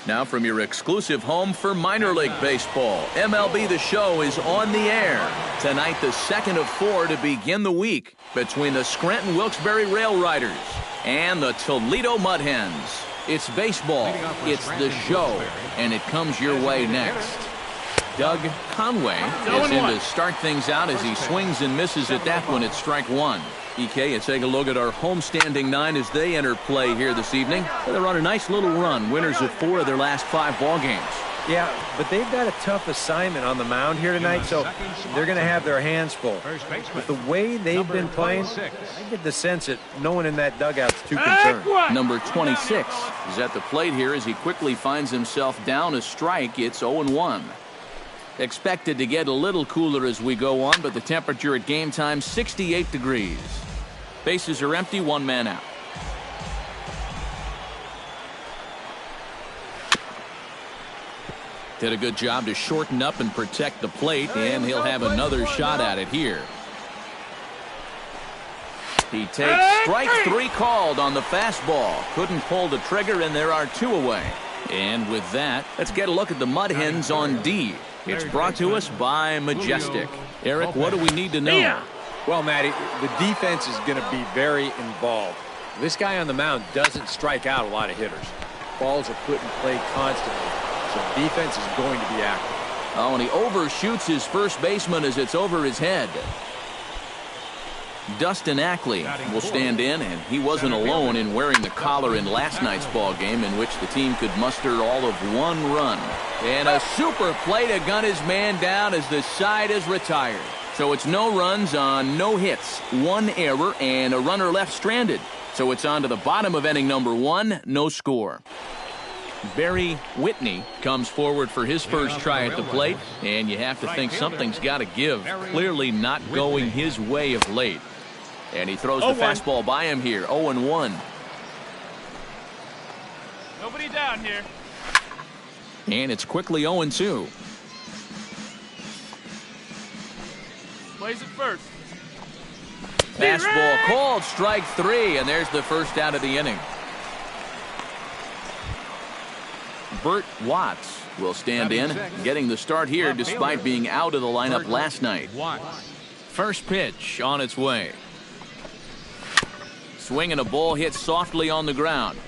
Now from your exclusive home for minor league baseball, MLB The Show is on the air. Tonight, the second of 4 to begin the week between the Scranton Wilkes-Barre Rail Riders and the Toledo Mud Hens. It's baseball, it's the show, and it comes your way next. Doug Conway is in to start things out as he swings and misses at that one at strike one. EK, you take a look at our homestanding 9 as they enter play here this evening. They're on a nice little run, winners of 4 of their last 5 ball games. Yeah, but they've got a tough assignment on the mound here tonight, so they're going to have their hands full. But the way they've been playing, I get the sense that no one in that dugout's too concerned. Number 26 is at the plate here as he quickly finds himself down a strike. It's 0-1. Expected to get a little cooler as we go on, but the temperature at game time, 68 degrees. Bases are empty, 1 man out. Did a good job to shorten up and protect the plate, and he'll have another shot at it here. He takes strike 3 called on the fastball. Couldn't pull the trigger, and there are 2 away. And with that, let's get a look at the Mud Hens on D. It's brought to us by Majestic. Eric, what do we need to know? Well, Matty, the defense is going to be very involved. This guy on the mound doesn't strike out a lot of hitters. Balls are put in play constantly, so defense is going to be active. Oh, and he overshoots his first baseman as it's over his head. Dustin Ackley will stand in, and he wasn't alone in wearing the collar in last night's ball game, in which the team could muster all of 1 run. And a super play to gun his man down as the side is retired. So it's no runs on no hits, 1 error, and a runner left stranded. So it's on to the bottom of inning number 1, no score. Barry Whitney comes forward for his first try at the plate, and you have to think something's got to give. Clearly not going his way of late. And he throws the fastball by him here, 0-1. Nobody down here. And it's quickly 0-2. Plays it first. Fastball called, strike 3, and there's the first out of the inning. Bert Watts will stand in, getting the start here despite being out of the lineup last night. First pitch on its way. Swing and a ball hit softly on the ground.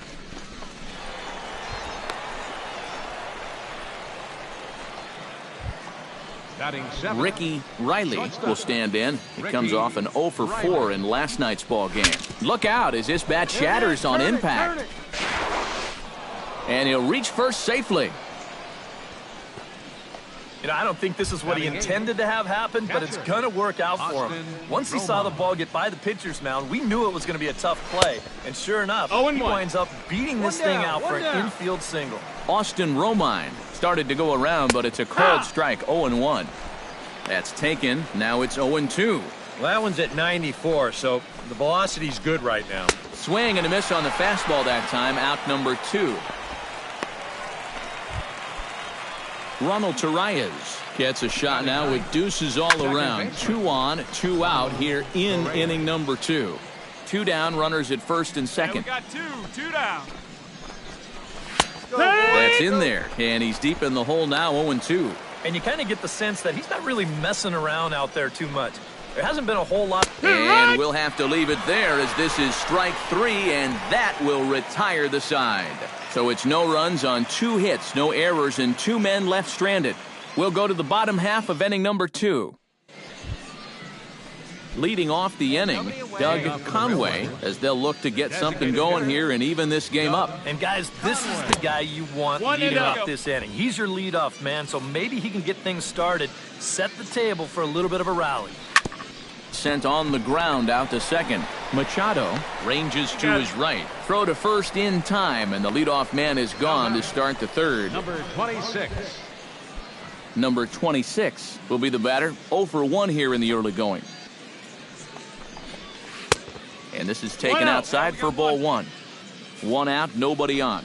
Ricky Riley will stand in. He comes off an 0 for 4 in last night's ball game. Look out as this bat shatters on impact. And he'll reach first safely. You know, I don't think this is what he intended to have happen, but it's going to work out for him. Once he saw the ball get by the pitcher's mound, we knew it was going to be a tough play. And sure enough, he winds up beating this thing out for an infield single. Austin Romine started to go around, but it's a called strike, 0-1. That's taken. Now it's 0-2. Well, that one's at 94, so the velocity's good right now. Swing and a miss on the fastball that time, out number 2. Ronald Torreyes gets a shot now with deuces all around. 2 on, 2 out here in inning number 2. 2 down, runners at first and second. Got 2 down. That's in there, and he's deep in the hole now, 0-2. And you kind of get the sense that he's not really messing around out there too much. There hasn't been a whole lot. And we'll have to leave it there as this is strike 3, and that will retire the side. So it's no runs on 2 hits, no errors, and 2 men left stranded. We'll go to the bottom half of inning number 2. Leading off the inning, Doug Conway, as they'll look to get something going here and even this game up. And guys, this is the guy you want leading off this inning. He's your leadoff man, so maybe he can get things started, set the table for a little bit of a rally. Sent on the ground out to second. Machado ranges to his right. Throw to first in time, and the leadoff man is gone to start the third. Number 26. Number 26 will be the batter. 0 for 1 here in the early going. And this is taken outside for ball 1. 1 out, nobody on.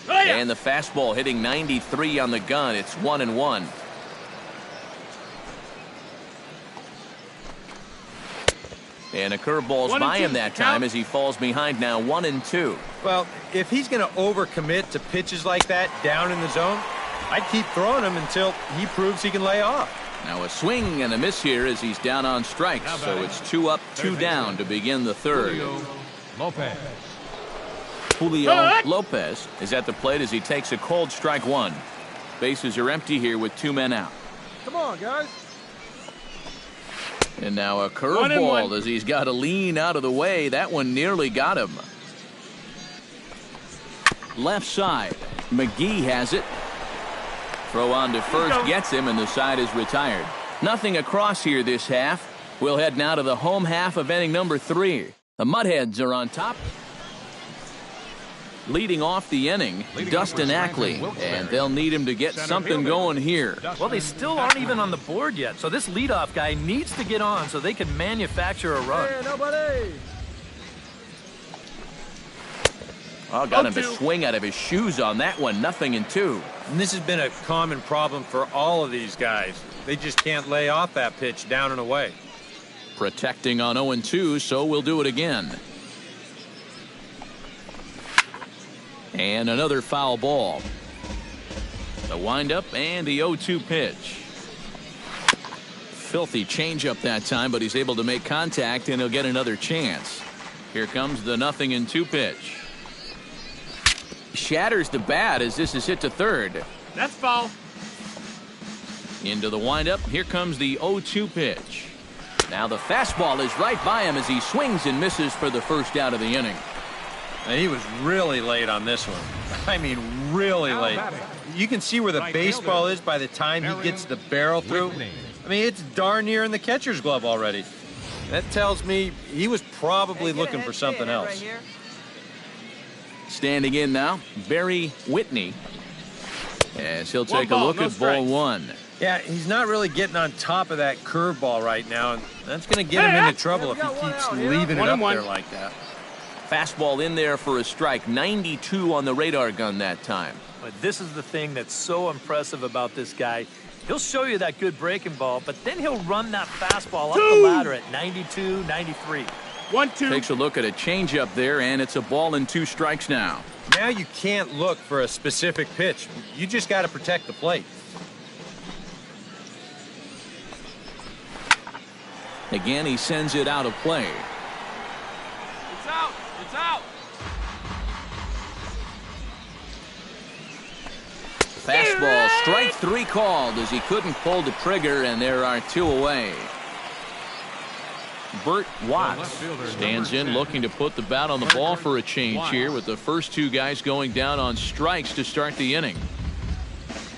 And the fastball hitting 93 on the gun. It's 1-1. And a curveball's by him that time as he falls behind now 1-2. Well, if he's going to overcommit to pitches like that down in the zone, I'd keep throwing him until he proves he can lay off. Now a swing and a miss here as he's down on strikes. So it's 2 up, 2 down to begin the third. Julio Lopez is at the plate as he takes a cold strike 1. Bases are empty here with 2 men out. Come on, guys. And now a curveball as he's got to lean out of the way. That one nearly got him. Left side. McGee has it. Throw on to first gets him, and the side is retired. Nothing across here this half. We'll head now to the home half of inning number 3. The Mudheads are on top. Leading off the inning, Dustin Ackley, and they'll need him to get something going here. Well, they still aren't even on the board yet, so this leadoff guy needs to get on so they can manufacture a run. Hey, nobody. Oh, got him to swing out of his shoes on that one. 0-2. And this has been a common problem for all of these guys. They just can't lay off that pitch down and away. Protecting on 0-2, so we'll do it again. And another foul ball. The windup and the 0-2 pitch. Filthy changeup that time, but he's able to make contact, and he'll get another chance. Here comes the 0-2 pitch. Shatters the bat as this is hit to third. That's foul. Into the windup. Here comes the 0-2 pitch. Now the fastball is right by him as he swings and misses for the first out of the inning. And he was really late on this one. I mean, really late. You can see where the baseball is by the time he gets the barrel through. I mean, it's darn near in the catcher's glove already. That tells me he was probably looking for something else. Standing in now, Barry Whitney, as he'll take a look at ball 1. Yeah, he's not really getting on top of that curveball right now, and that's going to get him into trouble if he keeps leaving it up there like that. Fastball in there for a strike. 92 on the radar gun that time. But this is the thing that's so impressive about this guy. He'll show you that good breaking ball, but then he'll run that fastball up the ladder at 92, 93. 1-2. Takes a look at a changeup there, and it's a ball and 2 strikes now. Now you can't look for a specific pitch. You just got to protect the plate. Again, he sends it out of play. It's out. It's out. Fastball, strike 3 called as he couldn't pull the trigger, and there are 2 away. Bert Watts stands in looking to put the bat on the ball for a change here with the first 2 guys going down on strikes to start the inning.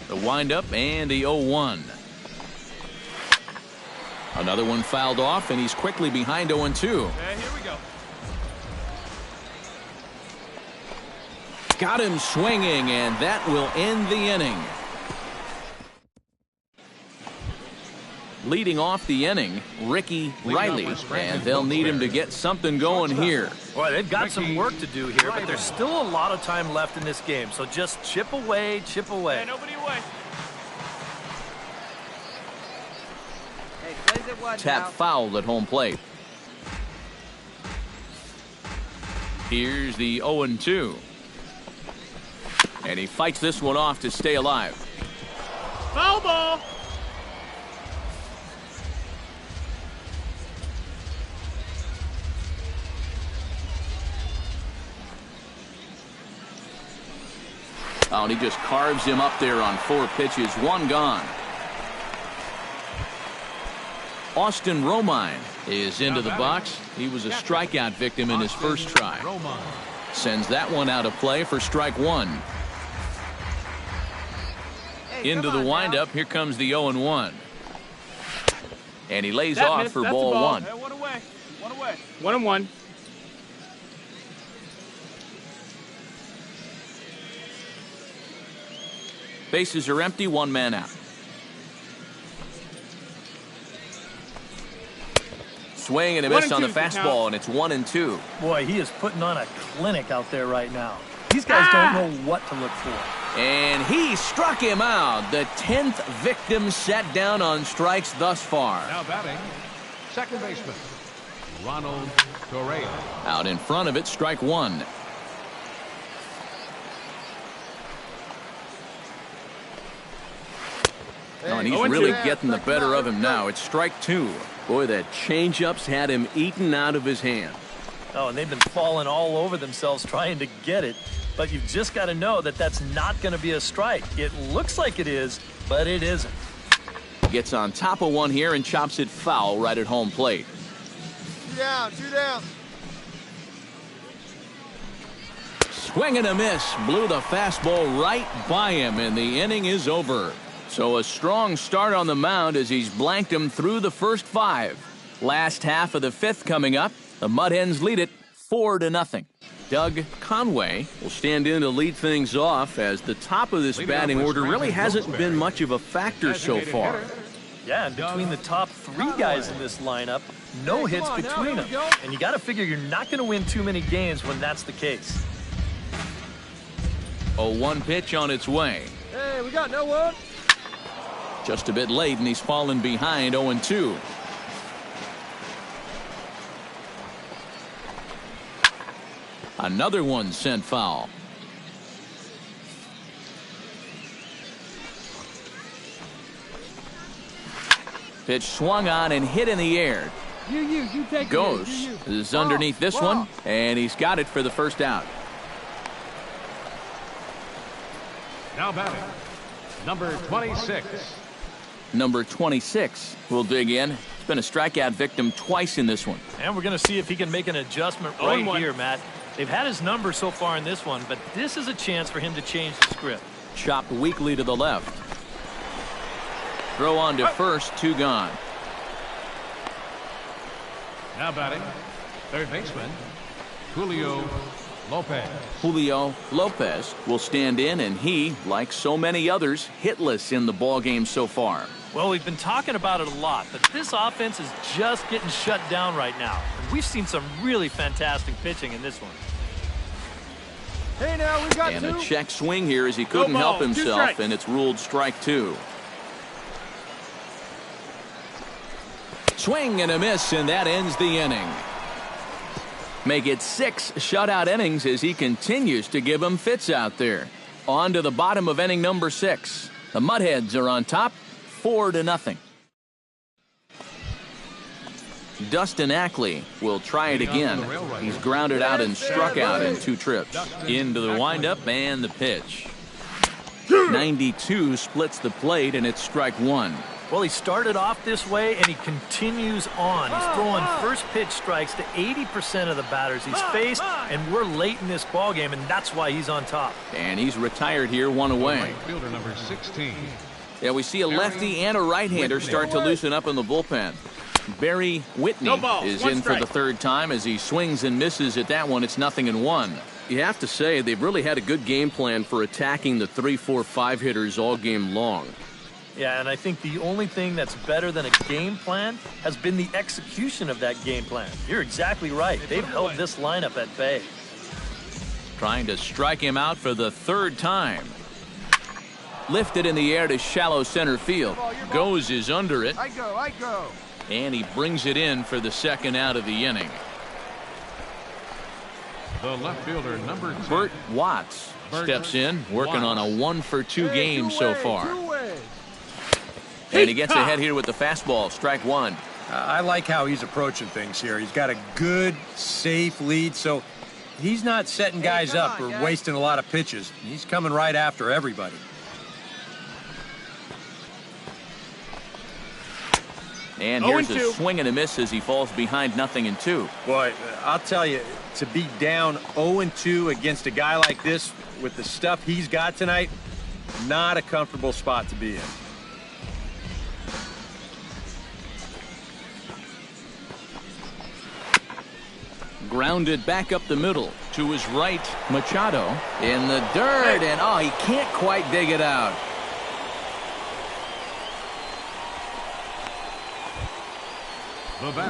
The windup and the 0-1. Another one fouled off, and he's quickly behind 0-2. Here we go. Got him swinging, and that will end the inning. Leading off the inning, Ricky Riley, and they'll need him to get something going here. Boy, they've got some work to do here, but there's still a lot of time left in this game, so just chip away, chip away. Hey, nobody away. Tap fouled at home plate. Here's the 0-2. And he fights this one off to stay alive. Foul ball. Oh, and he just carves him up there on 4 pitches. 1 gone. Austin Romine is into the box. He was a strikeout victim in his first try. Sends that one out of play for strike 1. Into the windup. Here comes the 0-1. And he lays off for ball 1. Hey, 1 away. 1 away. 1-1. Bases are empty. 1 man out. Swing and a miss on the fastball, and it's 1-2. Boy, he is putting on a clinic out there right now. These guys don't know what to look for. And he struck him out. The 10th victim set down on strikes thus far. Now batting, second baseman, Ronald Correa. Out in front of it, strike one. Oh, and he's really getting the better of him now. It's strike two. Boy, that changeup's had him eaten out of his hand. Oh, and they've been falling all over themselves trying to get it. But you've just got to know that that's not going to be a strike. It looks like it is, but it isn't. Gets on top of one here and chops it foul right at home plate. Two down. Swing and a miss. Blew the fastball right by him, and the inning is over. So a strong start on the mound as he's blanked him through the first 5. Last half of the 5th coming up. The Mud Hens lead it 4-0. Doug Conway will stand in to lead things off, as the top of this batting order really hasn't been much of a factor so far. Yeah, and between the top 3 guys in this lineup, no hits between them. And you got to figure you're not going to win too many games when that's the case. 0-1 pitch on its way. Hey, we got no one. Just a bit late, and he's fallen behind 0-2. Another one sent foul. Pitch swung on and hit in the air. You take Goes. it. Is underneath this one, and he's got it for the first out. Now batting, number 26. Number 26 will dig in. He's been a strikeout victim twice in this one. And we're going to see if he can make an adjustment right here, Matt. They've had his number so far in this one, but this is a chance for him to change the script. Chopped weakly to the left. Throw on to first, 2 gone. Now batting, third baseman, Julio Lopez. Julio Lopez will stand in, and he, like so many others, hitless in the ballgame so far. Well, we've been talking about it a lot, but this offense is just getting shut down right now. We've seen some really fantastic pitching in this one. Hey, now we got And 2. a check swing here as he couldn't help himself, and it's ruled strike 2. Swing and a miss, and that ends the inning. Make it 6 shutout innings as he continues to give them fits out there. On to the bottom of inning number 6. The Mudheads are on top, 4-0. Dustin Ackley will try it again. He's grounded out and struck out in 2 trips. Into the windup and the pitch. 92 splits the plate, and it's strike 1. Well, he started off this way, and he continues on. He's throwing first pitch strikes to 80% of the batters he's faced, and we're late in this ballgame, and that's why he's on top. And he's retired here, 1 away. Right fielder number 16. Yeah, we see a lefty and a right-hander start to loosen up in the bullpen. Barry Whitney is in for the 3rd time as he swings and misses at that one. It's 0-1. You have to say they've really had a good game plan for attacking the 3, 4, 5 hitters all game long. Yeah, and I think the only thing that's better than a game plan has been the execution of that game plan. You're exactly right. They've held this lineup at bay. Trying to strike him out for the 3rd time. Lifted in the air to shallow center field. Goes is under it. I go. And he brings it in for the 2nd out of the inning. The left fielder number 10. Bert Watts steps in, working on a 1-for-2 game so far. And he gets ahead here with the fastball, strike 1. I like how he's approaching things here. He's got a good, safe lead, so he's not setting guys up or wasting a lot of pitches. He's coming right after everybody. And here's a swing and a miss as he falls behind 0-2. Boy, I'll tell you, to be down 0-2 against a guy like this with the stuff he's got tonight, not a comfortable spot to be in. Grounded back up the middle to his right. Machado in the dirt, and he can't quite dig it out.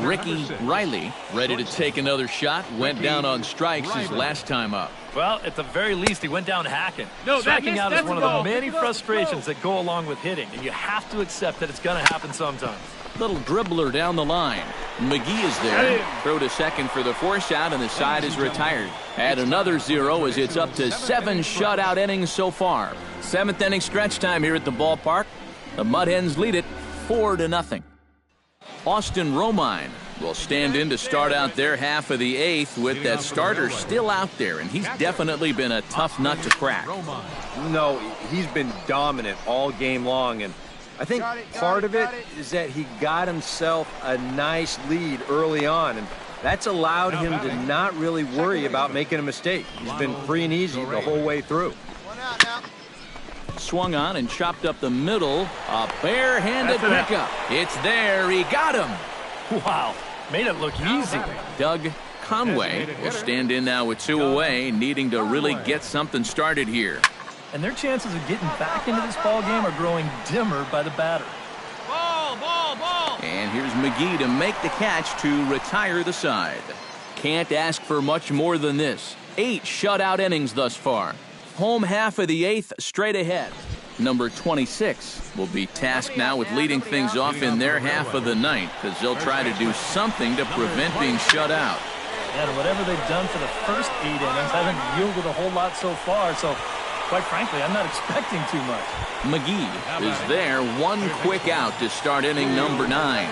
Ricky Riley ready to take another shot. Went down on strikes his last time up. Well, at the very least, he went down hacking. No, striking out is one of the many That's a ball. frustrations that go along with hitting, and you have to accept that it's going to happen sometimes. Little dribbler down the line. McGee is there. Throw to second for the force out, and the side is retired. Add another 0 as it's up to 7 shutout innings so far. 7th inning stretch time here at the ballpark. The Mud Hens lead it 4-0. Austin Romine will stand in to start out their half of the 8th with that starter still out there, and he's definitely been a tough nut to crack. No, he's been dominant all game long, and I think part of it is that he got himself a nice lead early on, and that's allowed him to not really worry about making a mistake. He's been free and easy the whole way through. One out now. Swung on and chopped up the middle. A barehanded pickup. It's there. He got him. Wow, made it look easy. Doug Conway will stand in now with 2 away, needing to really get something started here. And their chances of getting back into this ball game are growing dimmer by the batter. Ball, ball, ball. And here's McGee to make the catch to retire the side. Can't ask for much more than this. 8 shutout innings thus far. Home half of the 8th straight ahead. Number 26 will be tasked now with leading things off in their half of the 9th, as they'll try to do something to prevent being shut out. And whatever they've done for the first 8 innings hasn't yielded a whole lot so far, so quite frankly, I'm not expecting too much. McGee is there, 1 quick out to start inning number 9.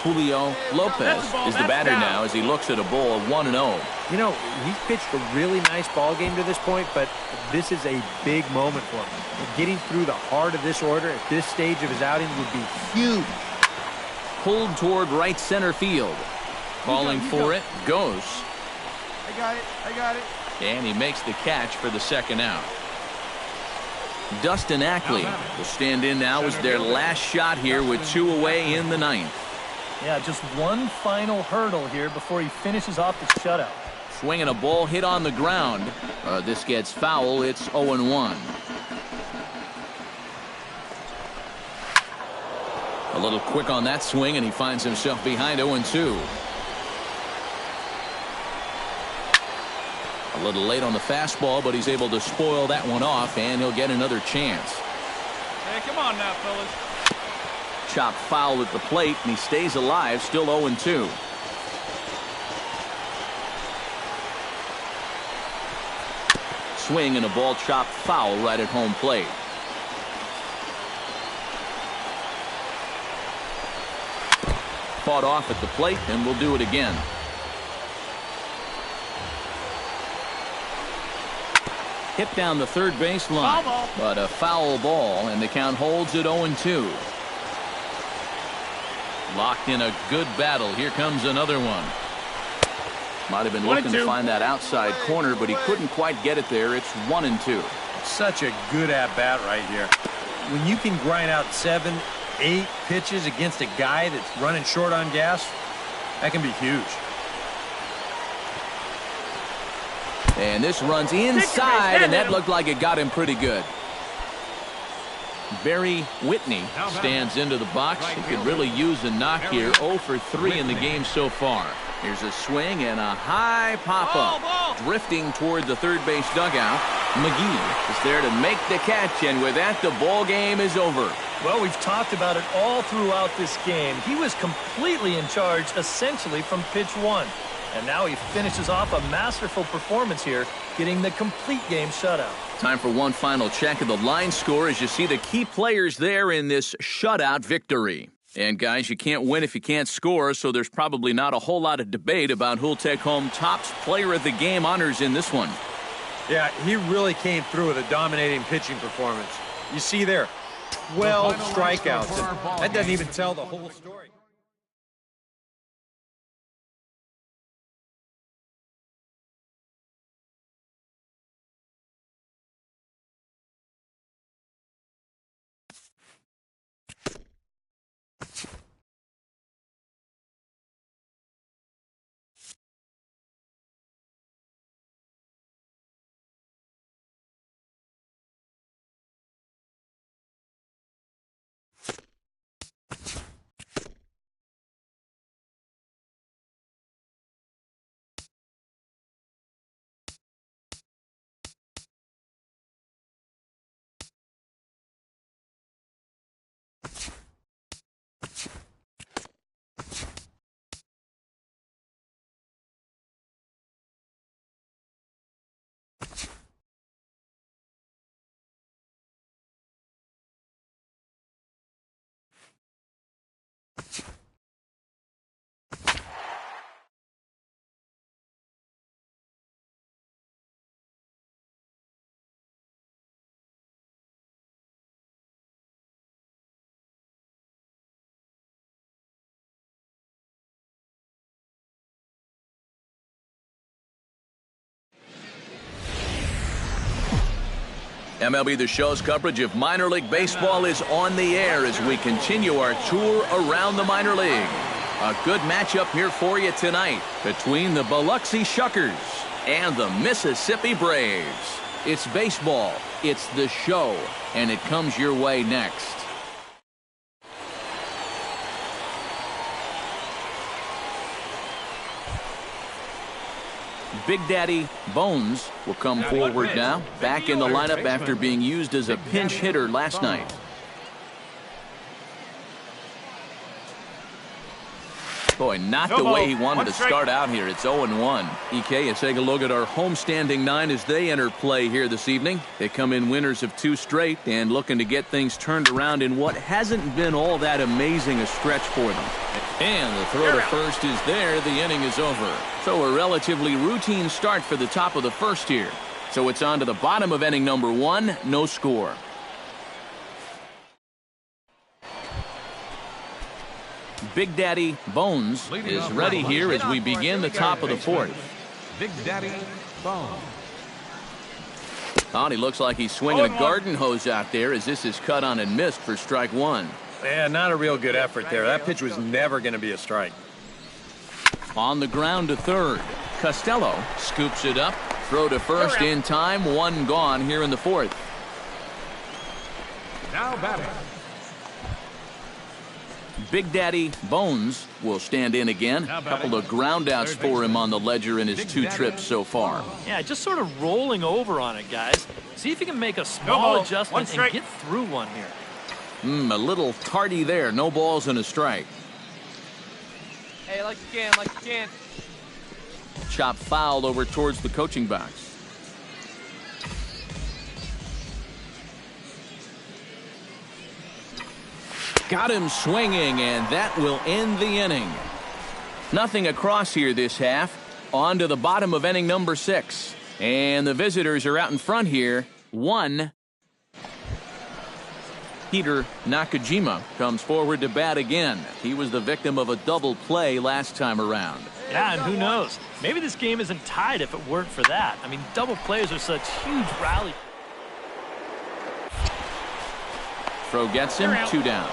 Julio Lopez is the batter now as he looks at a ball of 1-0. You know, he's pitched a really nice ball game to this point, but this is a big moment for him. Getting through the heart of this order at this stage of his outing would be huge. Pulled toward right center field. Calling for it, goes. I got it. And he makes the catch for the 2nd out. Dustin Ackley will stand in now as their last shot here with 2 away in the 9th. Yeah, just one final hurdle here before he finishes off the shutout. Swinging a ball hit on the ground. This gets foul. It's 0-1. A little quick on that swing, and he finds himself behind 0-2. A little late on the fastball, but he's able to spoil that one off, and he'll get another chance. Hey, come on now, fellas. Chop foul at the plate, and he stays alive, still 0-2. Swing and a ball chopped foul right at home plate. Fought off at the plate, and we'll do it again. Hit down the third base line, but a foul ball, and the count holds at 0-2. Locked in a good battle. Here comes another one. Might have been looking to find that outside corner, but he couldn't quite get it there. It's 1-2. Such a good at-bat right here. When you can grind out 7, 8 pitches against a guy that's running short on gas, that can be huge. And this runs inside, and that looked like it got him pretty good. Barry Whitney stands into the box. He could really use a knock here. 0 for 3 in the game so far. Here's a swing and a high pop-up. Drifting toward the third base dugout. McGee is there to make the catch, and with that, the ball game is over. Well, we've talked about it all throughout this game. He was completely in charge, essentially, from pitch 1. And now he finishes off a masterful performance here, getting the complete game shutout. Time for one final check of the line score as you see the key players there in this shutout victory. And guys, you can't win if you can't score, so there's probably not a whole lot of debate about who'll take home Topps Player of the Game honors in this one. Yeah, he really came through with a dominating pitching performance. You see there, 12 strikeouts, and that doesn't even tell the whole story. MLB The Show's coverage of minor league baseball is on the air as we continue our tour around the minor league. A good matchup here for you tonight between the Biloxi Shuckers and the Mississippi Braves. It's baseball, it's the show, and it comes your way next. Big Daddy Bones will come forward now, back in the lineup after being used as a pinch hitter last night. Boy, not the way he wanted to start out here. It's 0-1. EK, let's take a look at our homestanding nine as they enter play here this evening. They come in winners of 2 straight and looking to get things turned around in what hasn't been all that amazing a stretch for them. And the throw to first is there. The inning is over. So a relatively routine start for the top of the first here. So it's on to the bottom of inning number 1. No score. Big Daddy Bones is ready here as we begin the top of the 4th. Big Daddy Bones. Oh, he looks like he's swinging a garden hose out there as this is cut on and missed for strike 1. Yeah, not a real good effort there. That pitch was never going to be a strike. On the ground to third. Costello scoops it up. Throw to first in time. 1 gone here in the 4th. Now batting. Big Daddy Bones will stand in again. A couple of groundouts for him on the ledger in his 2 trips so far. Yeah, just sort of rolling over on it, guys. See if you can make a small adjustment and get through one here. A little tardy there. No balls and a strike. Hey, like you can. Chop foul over towards the coaching box. Got him swinging, and that will end the inning. Nothing across here this half. On to the bottom of inning number 6. And the visitors are out in front here. 1. Peter Nakajima comes forward to bat again. He was the victim of a double play last time around. Yeah, and who knows? Maybe this game isn't tied if it weren't for that. I mean, double plays are such huge rally. Throw gets him. 2 down.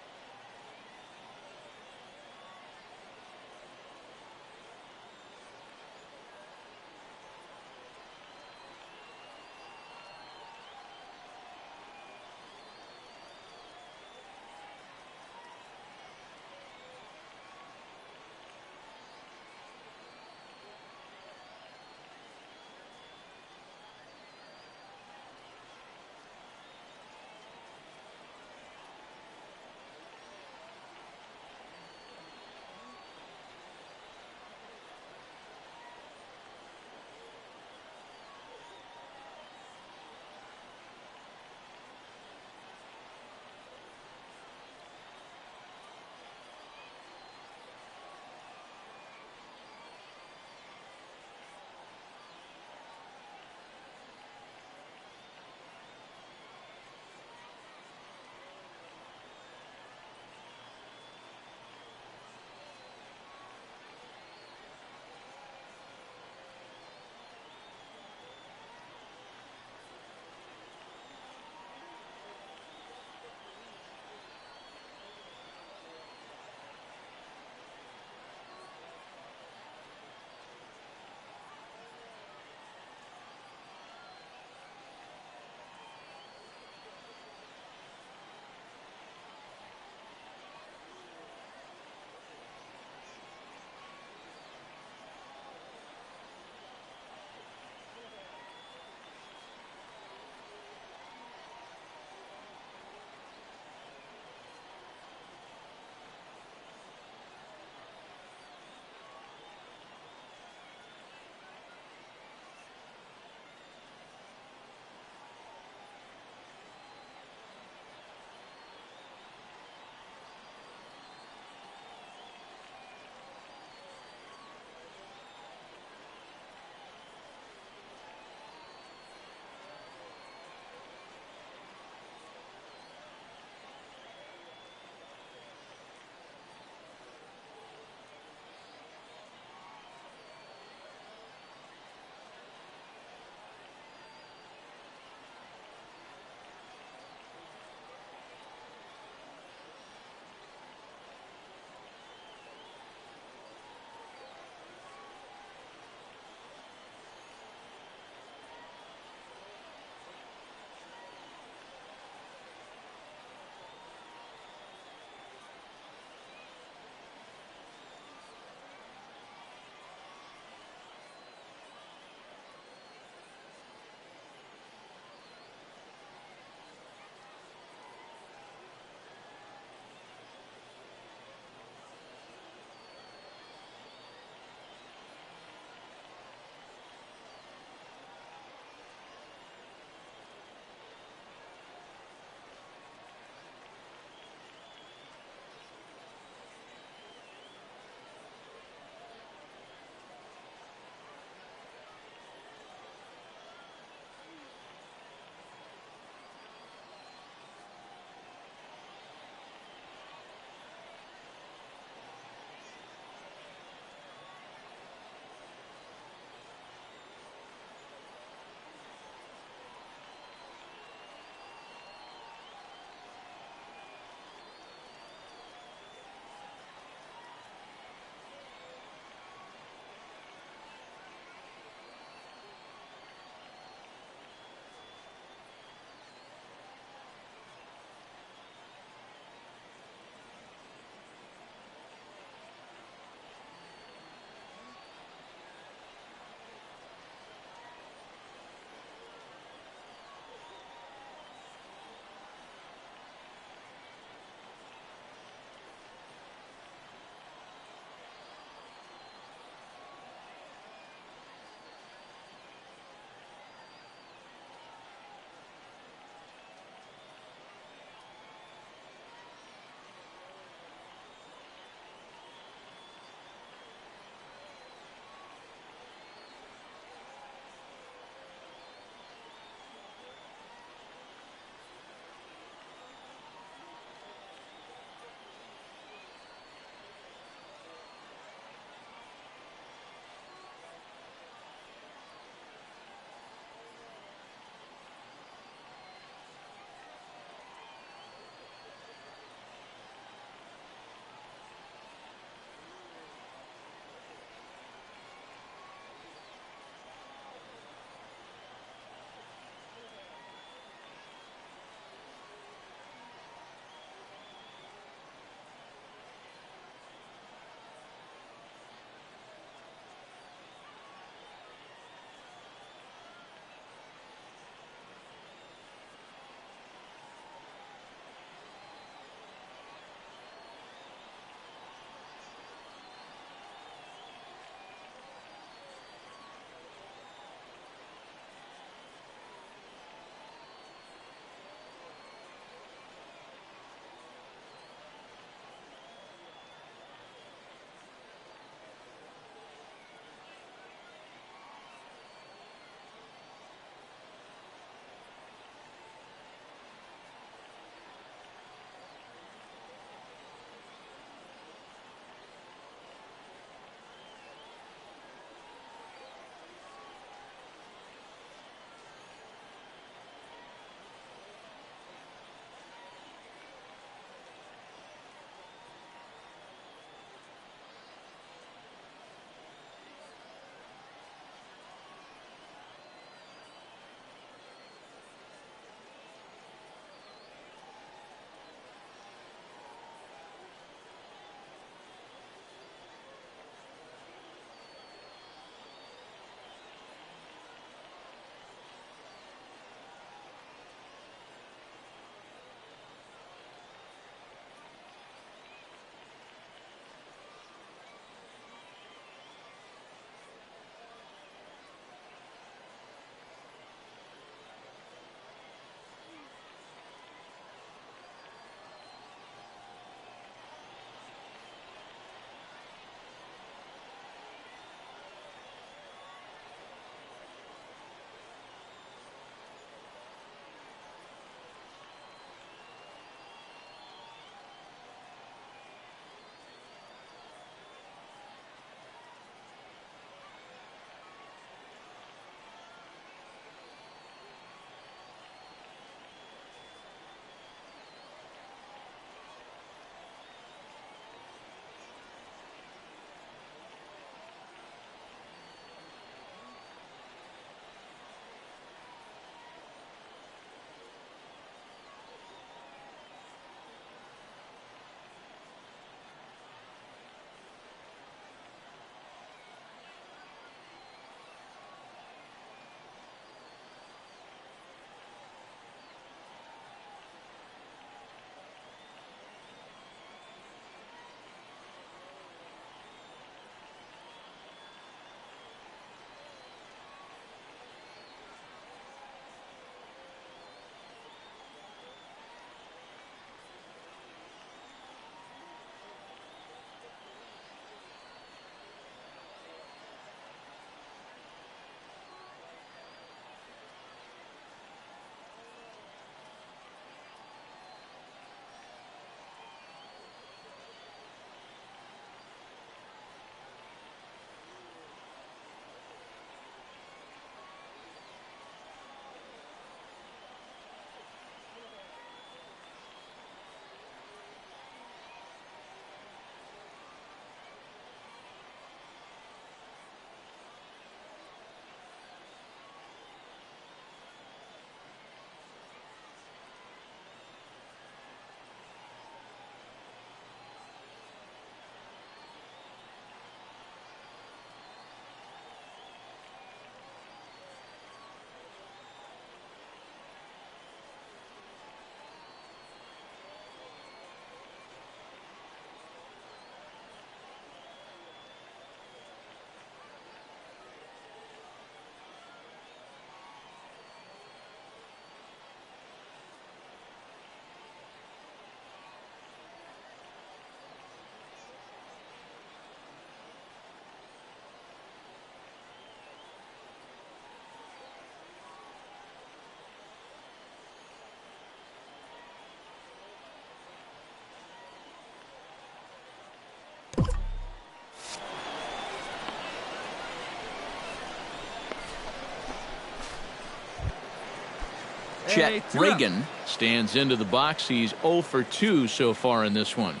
Chet Reagan stands into the box. He's 0 for 2 so far in this one.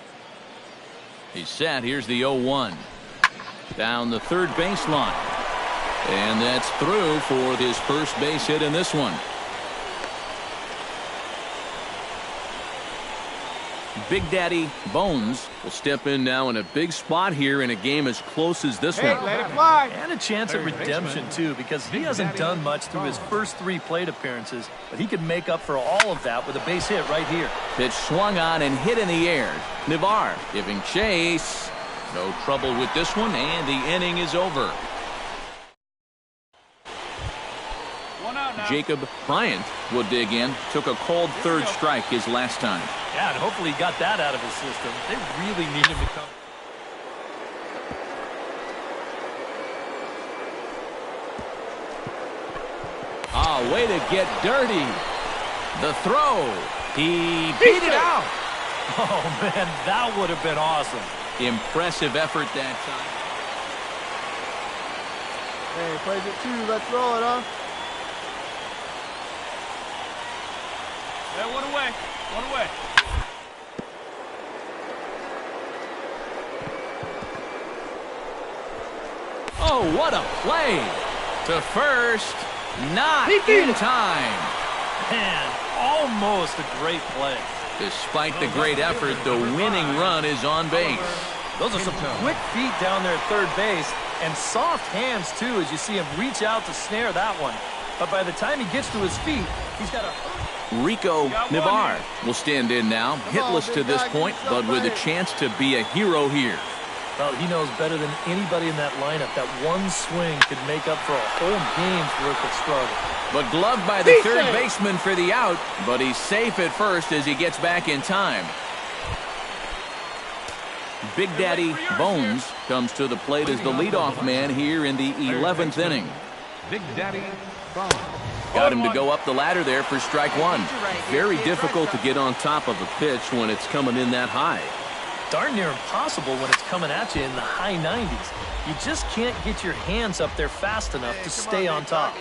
He's set. Here's the 0-1. Down the third baseline. And that's through for his first base hit in this one. Big Daddy Bones will step in now in a big spot here in a game as close as this one. Let it fly. And a chance at redemption, too, because he hasn't done much through his first 3 plate appearances, but he could make up for all of that with a base hit right here. Pitch swung on and hit in the air. Navar giving chase. No trouble with this one, and the inning is over. Jacob Bryant will dig in. Took a cold third strike his last time. Yeah, and hopefully he got that out of his system. They really need him to come. Way to get dirty. The throw. He beat it out. Oh, man, that would have been awesome. Impressive effort that time. Hey, plays it too. Let's roll it, huh? Yeah, one away. One away. Oh, what a play. To first. Not in time. Man, almost a great play. Despite the great effort, the winning run is on base. Those are some quick feet down there at third base, and soft hands, too, as you see him reach out to snare that one. But by the time he gets to his feet, he's got a... Rico Navar will stand in now, hitless to this point, but with a chance to be a hero here. Well, he knows better than anybody in that lineup that one swing could make up for a whole game's worth of struggle. But gloved by the third baseman for the out, but he's safe at first as he gets back in time. Big Daddy Bones comes to the plate as the leadoff man here in the 11th inning. Big Daddy Bones. Got him to go up the ladder there for strike one. Very difficult to get on top of a pitch when it's coming in that high. Darn near impossible when it's coming at you in the high 90s. You just can't get your hands up there fast enough to stay on top.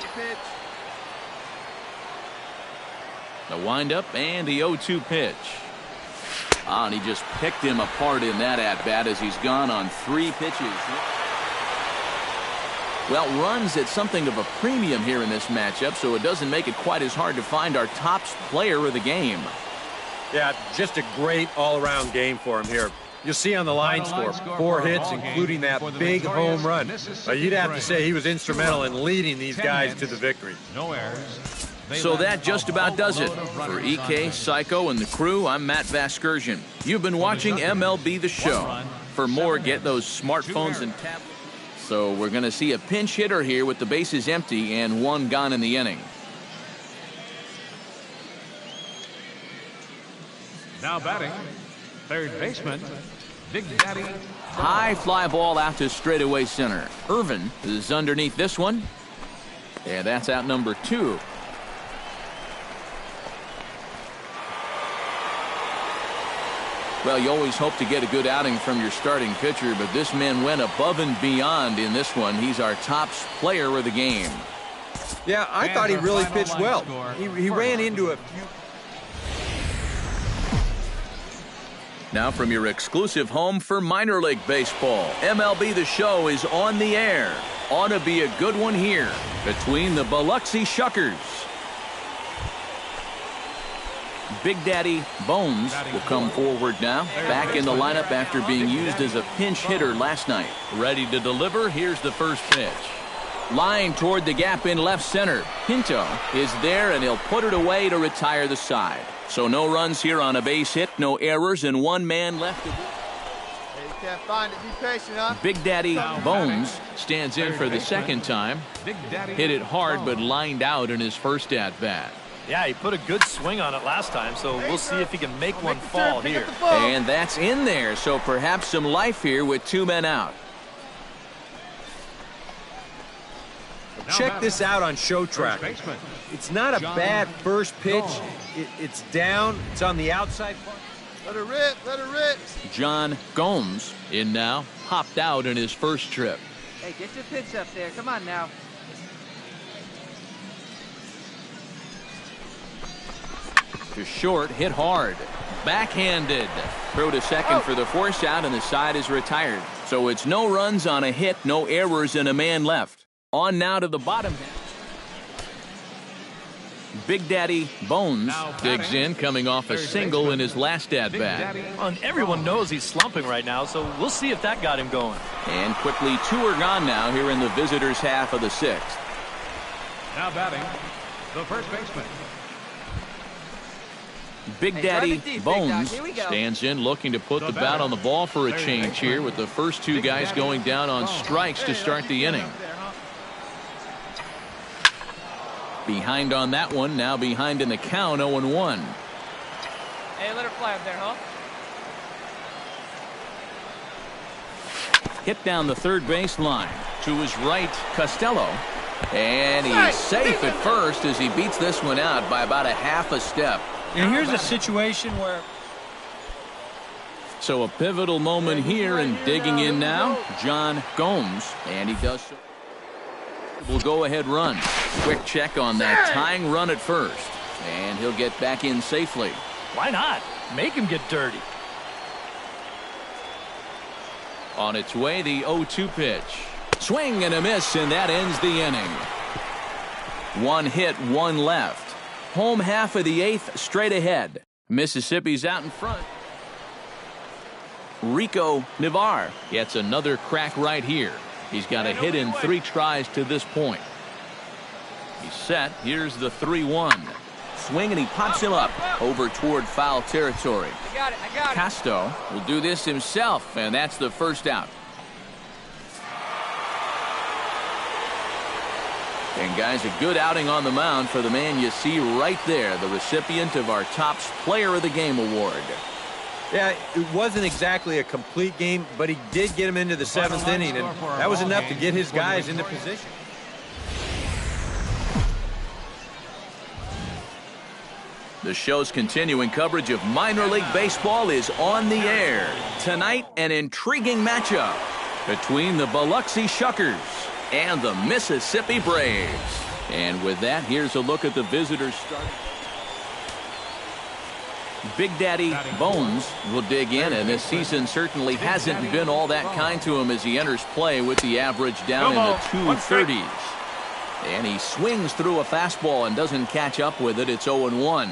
The windup and the 0-2 pitch. And he just picked him apart in that at-bat as he's gone on 3 pitches. Well, runs at something of a premium here in this matchup, so it doesn't make it quite as hard to find our top player of the game. Yeah, just a great all-around game for him here. You'll see on the line score, 4 hits, including that big home run. You'd have to say he was instrumental in leading these guys to the victory. No errors. So that just about does it. For EK, Psycho, and the crew, I'm Matt Vasgersian. You've been watching MLB The Show. For more, get those smartphones and tablets. So we're going to see a pinch hitter here with the bases empty and 1 gone in the inning. Now batting, third baseman, Big Daddy. High fly ball out to straightaway center. Irvin is underneath this one. And that's out number 2. Well, you always hope to get a good outing from your starting pitcher, but this man went above and beyond in this one. He's our top player of the game. Yeah, I thought he really pitched well. He ran into a few... Now from your exclusive home for minor league baseball, MLB The Show is on the air. Ought to be a good one here between the Biloxi Shuckers. Big Daddy Bones will come forward now, back in the lineup after being used as a pinch hitter last night. Ready to deliver, here's the first pitch. Line toward the gap in left center. Pinto is there, and he'll put it away to retire the side. So no runs here on a base hit, no errors, and 1 man left to do. Hey, you can't find it. Be patient, huh? Big Daddy Bones stands in for the second time. Hit it hard, but lined out in his first at-bat. Yeah, he put a good swing on it last time, so we'll see if he can make one fall here. And that's in there, so perhaps some life here with 2 men out. Check this out on Show Track. It's not a bad first pitch. It's down. It's on the outside. Let her rip. Let her rip. John Gomes in now. Hopped out in his first trip. Hey, get your pitch up there. Come on now. To short, hit hard. Backhanded. Throw to second for the force out, and the side is retired. So it's no runs on a hit, no errors, and a man left. On now to the bottom half. Big Daddy Bones digs in, coming off a single in his last at-bat. And everyone knows he's slumping right now, so we'll see if that got him going. And quickly, 2 are gone now here in the visitors' half of the 6th. Now batting, the first baseman. Big Daddy Bones stands in, looking to put the bat on the ball for a change here, with the first 2 guys going down on strikes to start the inning. Behind on that one, now behind in the count, 0-1. Hey, let her fly up there, huh? Hit down the third base line. To his right, Costello. And he's safe at first as he beats this one out by about a half a step. And here's a situation where... So a pivotal moment here, and digging in now, John Gomes. And he does so. Will go ahead run. Quick check on that tying run at first. And he'll get back in safely. Why not? Make him get dirty. On its way, the 0-2 pitch. Swing and a miss, and that ends the inning. 1 hit, 1 left. Home half of the 8th, straight ahead. Mississippi's out in front. Rico Navarre gets another crack right here. He's got a hit in 3 tries to this point. He's set. Here's the 3-1. Swing, and he pops him up over toward foul territory. I got it. Casto will do this himself, and that's the first out. And guys, a good outing on the mound for the man you see right there, the recipient of our Topps Player of the Game award. Yeah, it wasn't exactly a complete game, but he did get him into the 7th inning, and that was enough to get his guys into position. The show's continuing coverage of minor league baseball is on the air. Tonight, an intriguing matchup between the Biloxi Shuckers and the Mississippi Braves. And with that, here's a look at the visitors' start. Big Daddy Bones will dig in, and this season certainly hasn't been all that kind to him as he enters play with the average down in the 230s. And he swings through a fastball and doesn't catch up with it. It's 0-1.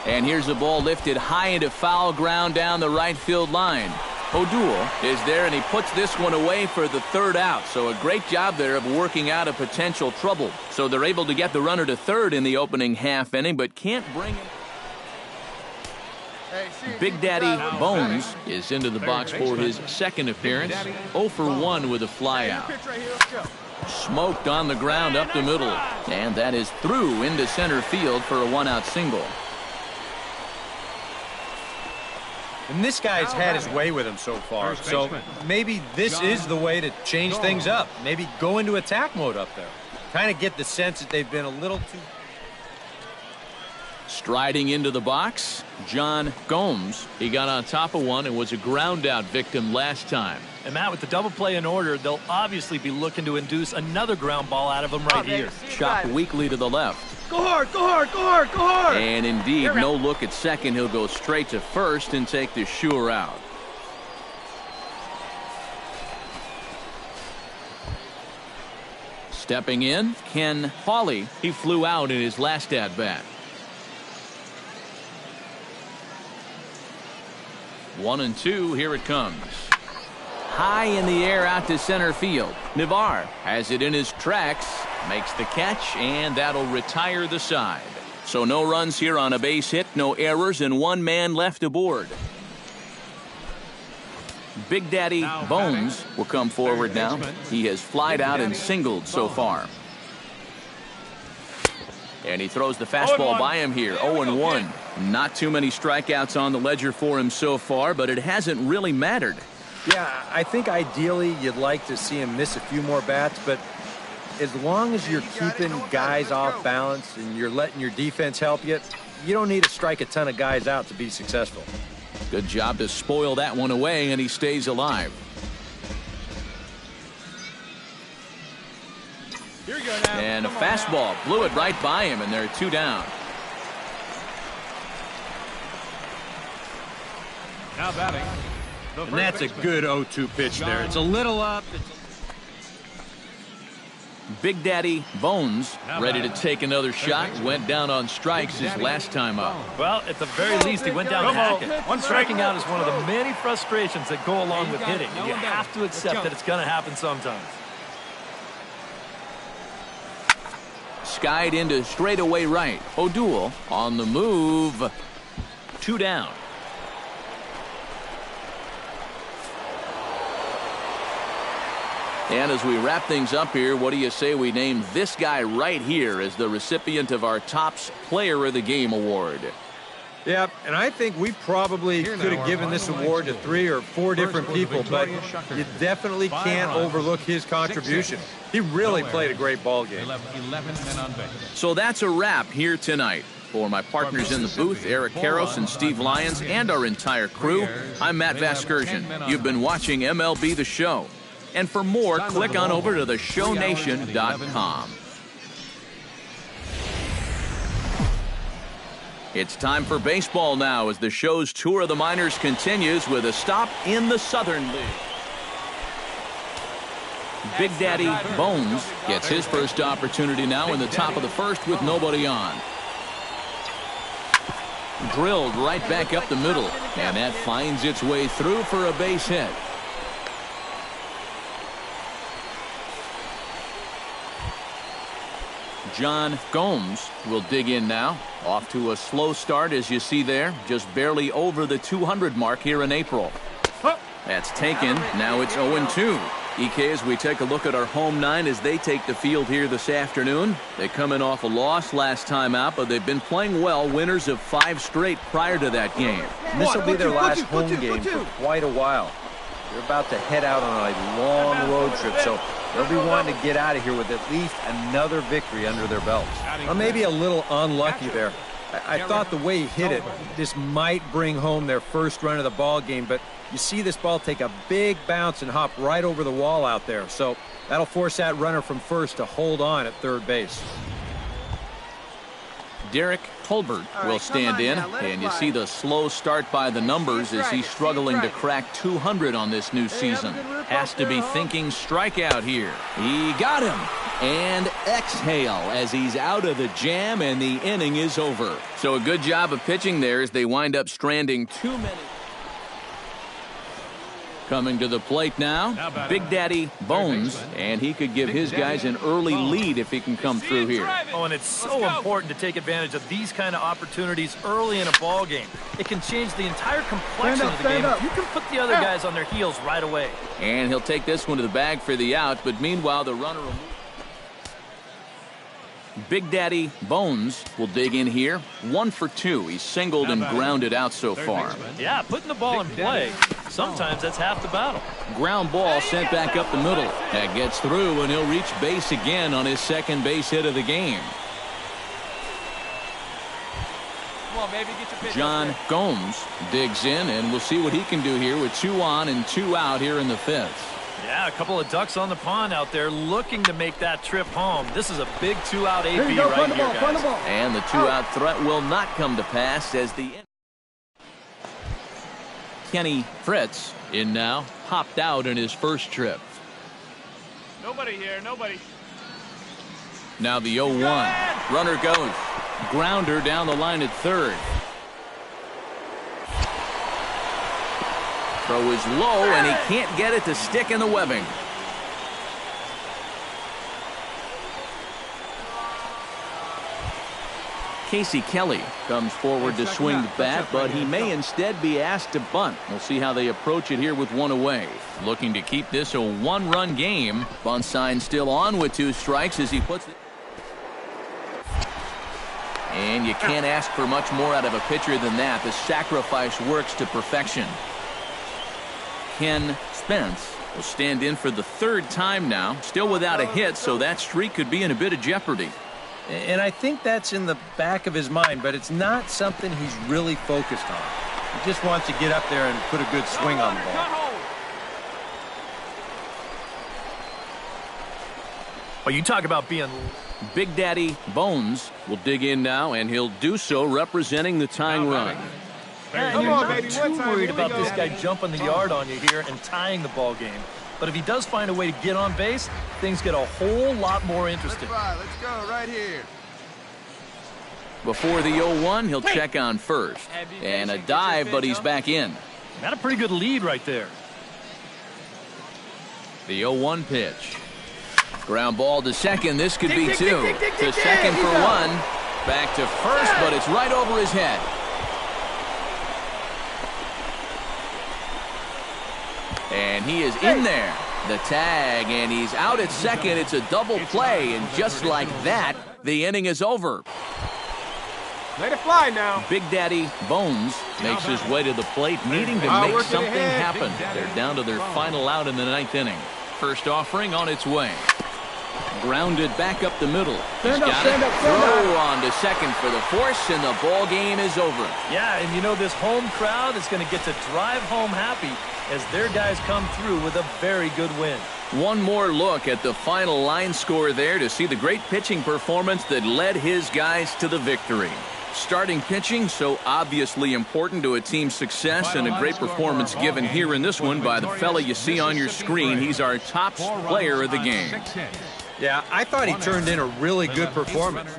And here's the ball lifted high into foul ground down the right field line. O'Doul is there, and he puts this one away for the 3rd out. So a great job there of working out a potential trouble. So they're able to get the runner to 3rd in the opening half inning, but can't bring him. Big Daddy Bones is into the box for his 2nd appearance. 0-for-1 with a flyout. Smoked on the ground up the middle. And that is through into center field for a 1-out single. And this guy's had his way with him so far, so maybe this is the way to change things up. Maybe go into attack mode up there. Kind of get the sense that they've been a little too... Striding into the box, John Gomes. He got on top of one and was a ground-out victim last time. And Matt, with the double play in order, they'll obviously be looking to induce another ground ball out of him right here. Chopped weakly to the left. Go hard, go hard, go hard, go hard! And indeed, no look at second. He'll go straight to first and take the sure out. Stepping in, Ken Hawley. He flew out in his last at-bat. 1-2, here it comes. High in the air out to center field. Navarre has it in his tracks, makes the catch, and that'll retire the side. So no runs here on a base hit, no errors, and 1 man left aboard. Big Daddy Bones will come forward now. He has flied out and singled so far. And he throws the fastball by him here, 0-1. Not too many strikeouts on the ledger for him so far, but it hasn't really mattered. Yeah, I think ideally you'd like to see him miss a few more bats, but as long as you're keeping guys off balance and you're letting your defense help you, you don't need to strike a ton of guys out to be successful. Good job to spoil that one away, and he stays alive. Here you And a fastball blew it right by him, and they're 2 down. Now batting. And that's a good 0-2 pitch there. It's a little up. Big Daddy Bones ready to take another shot. Went down on strikes his last time up. Well, at the very least, he went down to hack it. Striking out is one of the many frustrations that go along with hitting. You have to accept that it's going to happen sometimes. Skied into straightaway right. O'Doul on the move. 2 down. And as we wrap things up here, what do you say we name this guy right here as the recipient of our Topps Player of the Game award? Yeah, and I think we probably could have given this award to 3 or 4 different people, but you definitely can't overlook his contribution. He really played a great ball game. 11 men on base. So that's a wrap here tonight. For my partners in the booth, Eric Karros and Steve Lyons, and our entire crew, I'm Matt Vasgersian. You've been watching MLB The Show. And for more, click on over to theshownation.com. It's time for baseball now as the show's tour of the minors continues with a stop in the Southern League. Big Daddy Bones gets his first opportunity now in the top of the first with nobody on. Drilled right back up the middle, and that finds its way through for a base hit. John Gomes will dig in now. Off to a slow start, as you see there. Just barely over the 200 mark here in April. That's taken. Now it's 0-2. EK, as we take a look at our home 9 as they take the field here this afternoon. They come in off a loss last time out, but they've been playing well. Winners of 5 straight prior to that game. This will be their last home game for quite a while. They're about to head out on a long road trip, so they'll be wanting to get out of here with at least another victory under their belts. Well, maybe a little unlucky there. I thought the way he hit it, this might bring home their first run of the ball game, but you see this ball take a big bounce and hop right over the wall out there, so that'll force that runner from first to hold on at third base. Derek Tolbert will stand in, and you see the slow start by the numbers as he's struggling to crack 200 on this new season. Has to be thinking strikeout here. He got him. And exhale as he's out of the jam, and the inning is over. So a good job of pitching there as they wind up stranding 2 minutes. Coming to the plate now, Big Daddy Bones, and he could give his guys an early lead if he can come through here. Oh, and it's so important to take advantage of these kind of opportunities early in a ball game. It can change the entire complexion of the game. You can put the other guys on their heels right away. And he'll take this one to the bag for the out, but meanwhile the runner will... Big Daddy Bones will dig in here. 1 for 2. He's singled and grounded out so far. Yeah, putting the ball in play, sometimes that's half the battle. Ground ball sent back up the middle. That gets through, and he'll reach base again on his second base hit of the game. Come on, baby, get your pitch. John Gomes digs in, and we'll see what he can do here with 2 on and 2 out here in the 5th. Yeah, a couple of ducks on the pond out there looking to make that trip home. This is a big 2-out AB right here, guys. And the 2-out threat will not come to pass as the... Kenny Fritz in now, popped out in his first trip. Nobody here, nobody. Now the 0-1. Runner goes. Grounder down the line at third. Throw is low, and he can't get it to stick in the webbing. Casey Kelly comes forward to swing the bat, but he may instead be asked to bunt. We'll see how they approach it here with 1 away. Looking to keep this a 1-run game. Bunt sign still on with 2 strikes as he puts it. And you can't ask for much more out of a pitcher than that. The sacrifice works to perfection. Ken Spence will stand in for the 3rd time now. Still without a hit, so that streak could be in a bit of jeopardy. And I think that's in the back of his mind, but it's not something he's really focused on. He just wants to get up there and put a good swing on the ball. Well, you talk about being... Big Daddy Bones will dig in now, and he'll do so representing the tying run. Come on, baby. Too worried about this guy jumping the yard on you here and tying the ball game. But if he does find a way to get on base, things get a whole lot more interesting. Let's go right here. Before the 0-1, he'll check on first. And a dive, but he's back in. Got a pretty good lead right there. The 0-1 pitch. Ground ball to second. This could be two. To second for one. Back to first, but it's right over his head. And he is in there. The tag, and he's out at second. It's a double play, and just like that, the inning is over. Let it fly now. Big Daddy Bones makes his way to the plate, needing to make something happen. They're down to their final out in the 9th inning. First offering on its way. Grounded back up the middle. He's got it. Throw on to second for the force, and the ball game is over. Yeah, and you know this home crowd is going to get to drive home happy as their guys come through with a very good win. One more look at the final line score there to see the great pitching performance that led his guys to the victory. Starting pitching, so obviously important to a team's success, and a great performance given here in this one by the fella you see on your screen. He's our top player of the game. Yeah, I thought he turned in a really good performance.